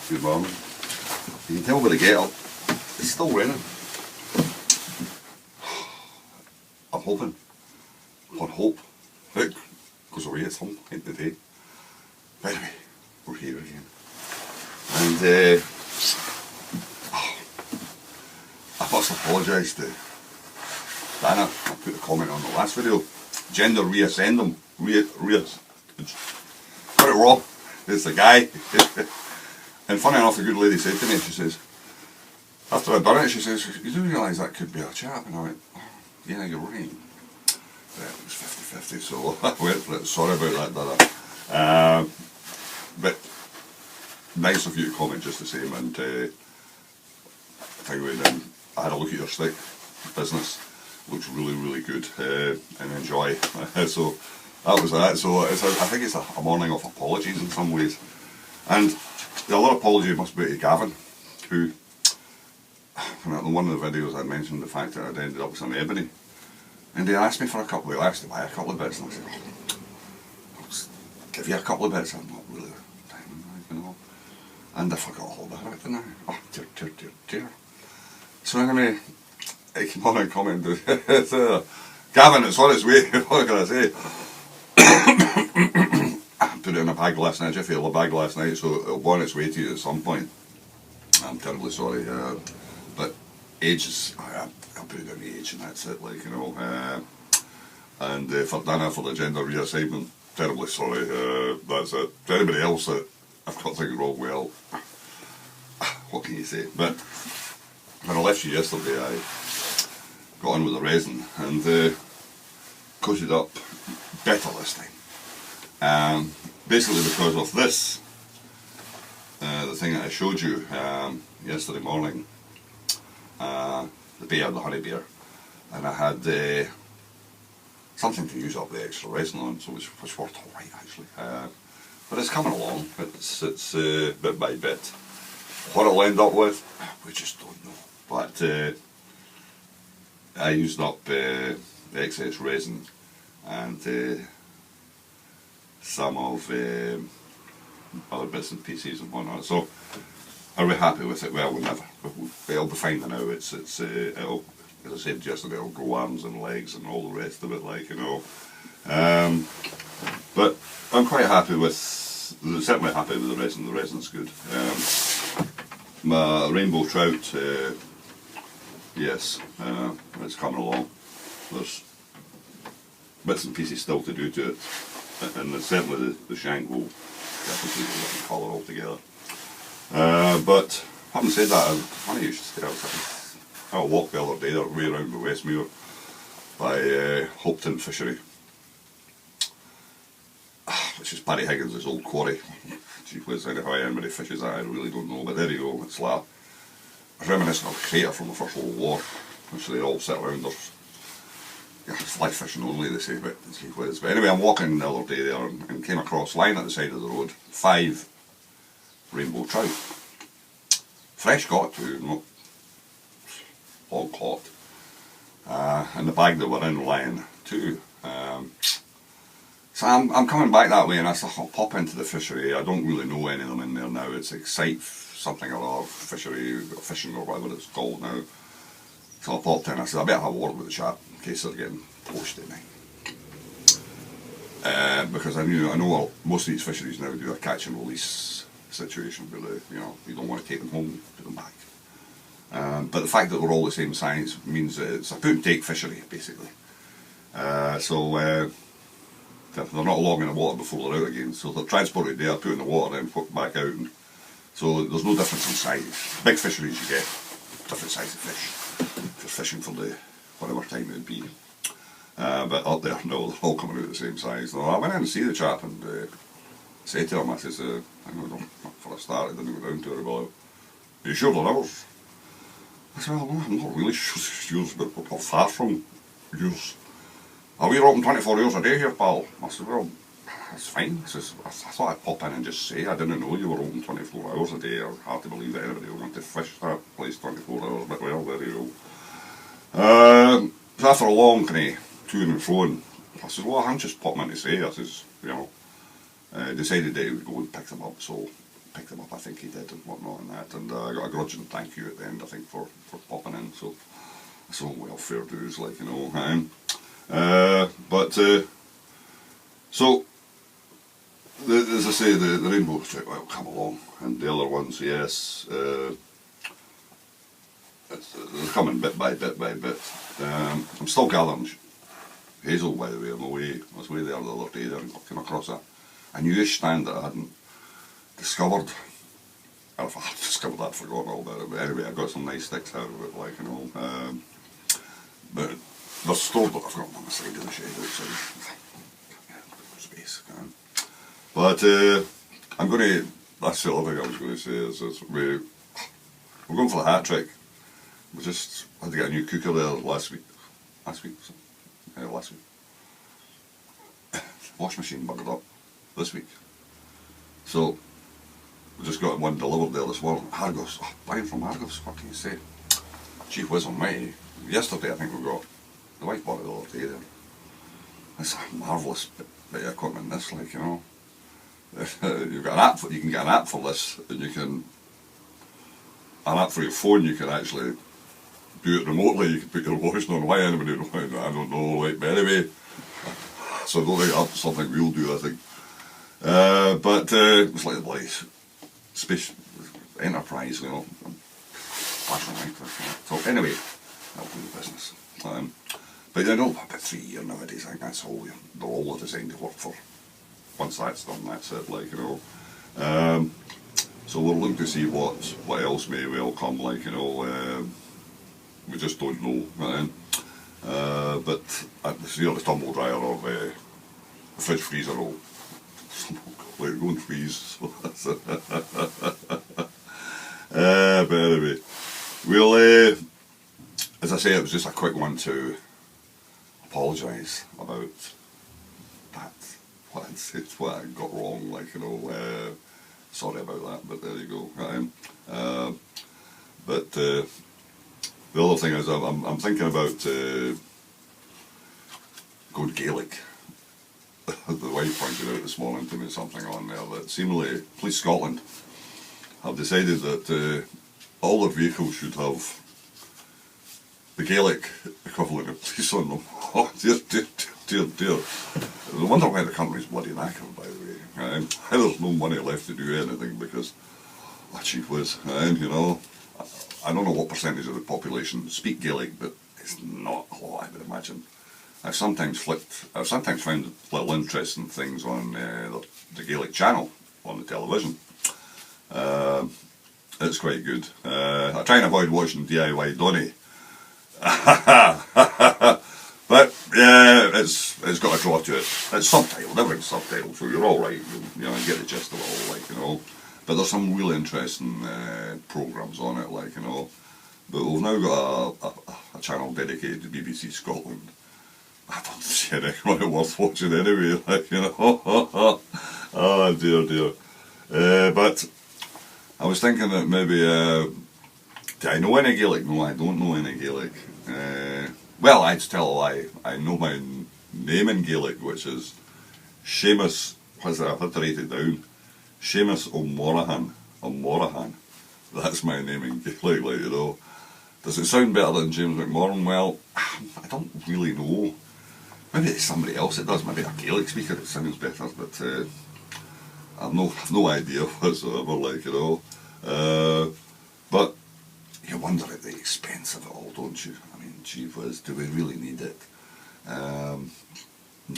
Good morning. You can tell by the get up, it's still raining. I'm hoping, on hope, it goes away at some point today. But anyway, we're here again. And I must apologise to Dana. I put a comment on the last video. Gender reascendum. Got it wrong. It's the guy. And funny enough, the good lady said to me, she says, after I'd done it, she says, you do realise that could be a chap? And I went, oh, yeah, you're right. But it was 50-50, so I went for it. Sorry about that, Dana. But nice of you to comment just the same. And tell you what, I had a look at your stick business. Looks really, really good and enjoy. So that was that. So I think it's a morning of apologies in some ways. And the other apology must be to Gavin, who, in one of the videos I mentioned the fact that I'd ended up with some ebony. And he asked me for a couple of, asked to buy a couple of bits, and I said, I'll just give you a couple of bits. I'm not really diamond, you know. And I forgot all about it, didn't I? Oh, dear. So anyway, I came on and commented, Gavin, it's on its way, what can I say? I put it in a bag last night, Jiffy, a bag last night, so it'll go on its way to you at some point. I'm terribly sorry, but age is, I'll put it down the age and that's it, like, you know. And for Dana, for the gender reassignment, terribly sorry, that's it. For anybody else that I've got things wrong, well, what can you say? But when I left you yesterday, I got on with the resin and coated up better this time. Basically because of this, the thing that I showed you yesterday morning, the bear, the honey bear, and I had something to use up the extra resin on, so it was worked alright actually. But it's coming along, it's bit by bit. What it'll end up with, we just don't know. But I used up excess resin and some of other bits and pieces and whatnot. So are we happy with it? Well, we'll never. It'll be fine now. It'll, as I said yesterday, it'll grow arms and legs and all the rest of it, like, you know. But I'm quite happy with, certainly happy with the resin. The resin's good. My rainbow trout, yes, it's coming along. There's bits and pieces still to do to it, and certainly the shank will get a completely different colour altogether. But having said that, funny you should say, I had a walk the other day the way around the Westmuir by Hopetoun Fishery, which is Paddy Higgins' old quarry. Gee whiz, anyhow anybody fishes that I really don't know, but there you go. It's like reminiscent of a crater from the First World War, which they all sit around. There's, yeah, it's fly fishing only, they say, but gee whiz. But anyway, I'm walking the other day there and came across, lying at the side of the road, 5 rainbow trout. Fresh caught too, not long caught. And the bag that we're in lying too. So I'm coming back that way and I thought I'll pop into the fishery. I don't really know any of them in there now. It's Excite something or other fishery, fishing or whatever it's called now. So I popped in, I said I better have a word with the chap in case they're getting poached at night. Because I know most of these fisheries now do a catch and release situation where you don't want to take them home, put them back. But the fact that they're all the same size means that it's a put and take fishery basically. So they're not long in the water before they're out again, so they're transported there, put in the water, then put back out. And so there's no difference in size. Big fisheries you get different size of fish if you're fishing for the whatever time it would be. But up there, no, they're all coming out the same size. So I went in to see the chap and said to him, I says, for a start, I didn't go down to her about, are you sure they're ours? I said, well, I'm not really sure yours, but we're far from yours. Are we open 24 hours a day here, pal? I said, well, that's fine. I says, I thought I'd pop in and just say I didn't know you were open 24 hours a day. It's hard to believe that anybody would want to fish that place 24 hours, but well, there you go. So after a long kind of to and fro, I said, well, I'm just popping in to say, I says, decided that he would go and pick them up, so picked him up, I think he did, and whatnot and that, and I got a grudging thank you at the end, I think, for popping in, so it's all welfare dues, like, you know. So, as I say, the rainbow strip will come along, and the other ones, yes, they're coming bit by bit by bit. I'm still gathering hazel, by the way. I was away there the other day there and came across a newish stand that I hadn't discovered. Or if I had discovered, I'd forgotten all about it. But anyway, I got some nice sticks out of it, like, you know. But they're stored, but I've got them on the side of the shed outside. Space. But I'm going to, that's the other thing I was going to say, is we're going for the hat trick. We just had to get a new cooker there last week. Last week. Wash machine buggered up this week. So, we just got one delivered there this morning. Argos, buying from Argos, what can you say? Gee whiz on me. Yesterday I think we got, the wife bought it the other day there. It's a marvellous bit of equipment, this, like, you know. You've got an app for, you can get an app for this, and you can, an app for your phone, you can actually do it remotely. You can put your washing on. Why anybody would want it, I don't know, like, but anyway, so I don't think that's something we'll do, I think. But it's like the bloody space enterprise, you know. Fashion like that. So anyway, that'll do the business. But you know, about 3 years nowadays, I think that's all they're all designed to work for. Once that's done, that's it, like, you know. So we're looking to see what else may well come, like, you know. We just don't know. But see, the tumble dryer or the fridge freezer will let it go and freeze. But anyway, we'll, as I say, it was just a quick one to apologise about that, what I'd said, what I got wrong, like, you know. Sorry about that, but there you go. But the other thing is, I'm thinking about going Gaelic. The wife pointed out this morning to me something on there that seemingly Police Scotland have decided that all their vehicles should have the Gaelic equivalent of police on them. Oh dear, dear, dear, dear. I wonder why the country's bloody knackered, by the way. There's no money left to do anything because, oh gee whiz, you know. I don't know what percentage of the population speak Gaelic, but it's not a lot, I would imagine. I've sometimes found little interesting things on the Gaelic channel on the television. It's quite good. I try and avoid watching DIY Donny. But yeah, it's got a draw to it. It's subtitled, everything's subtitled, so you're alright, you know, you get the gist of it all, like, you know. But there's some really interesting programmes on it, like, you know. But we've now got a channel dedicated to BBC Scotland. I don't see anything worth watching anyway, like, you know. Oh dear, dear. But I was thinking that maybe, do I know any Gaelic? No, I don't know any Gaelic. Well, I'd tell a lie. I know my name in Gaelic, which is Seumus, I've had to write it down. Seumus O'Morahan. O'Morahan. That's my name in Gaelic, like, you know. Does it sound better than James McMorran? Well, I don't really know. Maybe it's somebody else that does, maybe a Gaelic speaker it sounds better, but I've no idea whatsoever, like, you know. But you wonder at the expense of it all, don't you? I mean, gee whiz, do we really need it? No,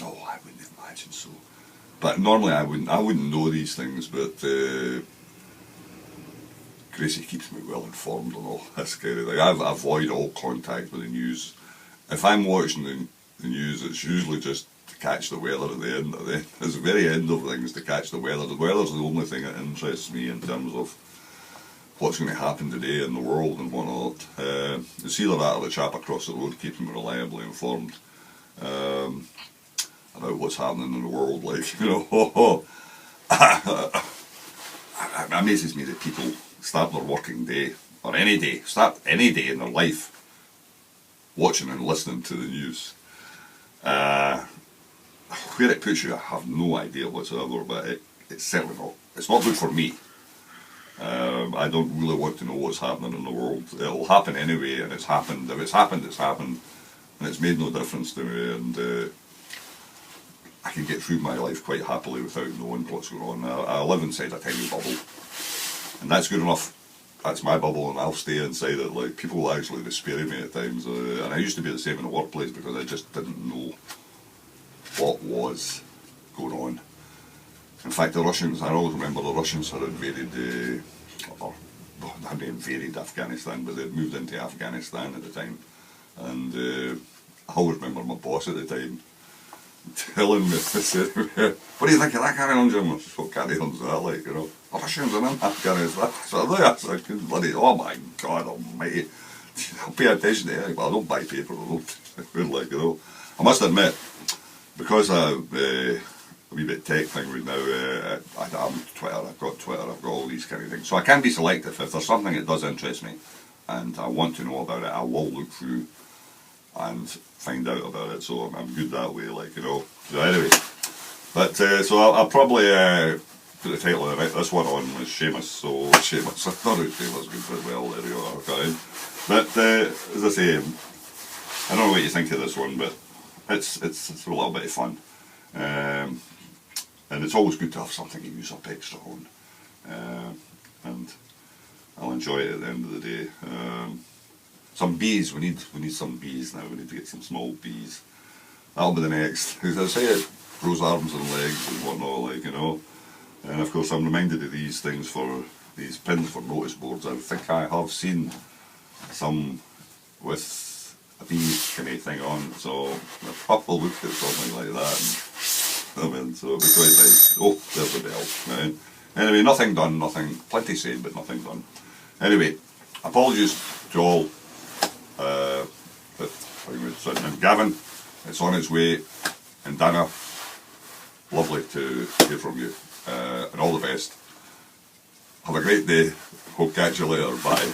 I wouldn't imagine so. But normally I wouldn't know these things, but Gracie keeps me well informed on all this kind of thing. I avoid all contact with the news. If I'm watching the news, it's usually just to catch the weather at the end. It's the very end of things to catch the weather. The weather's the only thing that interests me in terms of what's going to happen today in the world and whatnot. It's either that or the chap across the road keeping me reliably informed about what's happening in the world, like, you know. It amazes me that people start their working day, or start any day in their life watching and listening to the news. Where it puts you, I have no idea whatsoever, but it's certainly not. It's not good for me. I don't really want to know what's happening in the world. It'll happen anyway, and it's happened. If it's happened, it's happened, and it's made no difference to me. And I can get through my life quite happily without knowing what's going on. I live inside a tiny bubble, and that's good enough. That's my bubble, and I'll stay inside it. Like, people will actually despair me at times, and I used to be the same in the workplace because I just didn't know what was going on. In fact, the Russians, I always remember the Russians had invaded, they hadn't invaded Afghanistan, but they'd moved into Afghanistan at the time. And I always remember my boss at the time telling me, what do you think of that carry on, Jim? I said, what carry on is that like, you know? The Russians are in Afghanistan. So I said, bloody, oh my God almighty. I'll pay attention to it, but I don't buy paper, I don't, like, you know. I must admit, because a wee bit tech thing right now, I'm Twitter, I've got all these kind of things. So I can be selective. If there's something that does interest me and I want to know about it, I will look through and find out about it. So I'm good that way, like, you know. So anyway, but so I'll probably put the title of this one on as Seumus. So Seumus, I thought it was good, but well, there you are. Okay. But as I say, I don't know what you think of this one, but it's a little bit of fun. And it's always good to have something to use up extra on, and I'll enjoy it at the end of the day. Some bees, we need some bees now. We need to get some small bees. That'll be the next. As I say, it grows arms and legs and whatnot, like, you know. And of course, I'm reminded of these things for these pins for notice boards. I think I have seen some with a bee kind of thing on, so I'll probably look at something like that. I mean, so it'll be quite nice. Oh, there's the bell. Right. Anyway, nothing done, plenty said, but nothing done. Anyway, apologies to all. And Gavin, it's on its way. And Dana, lovely to hear from you. And all the best. Have a great day. Hope to catch you later. Bye.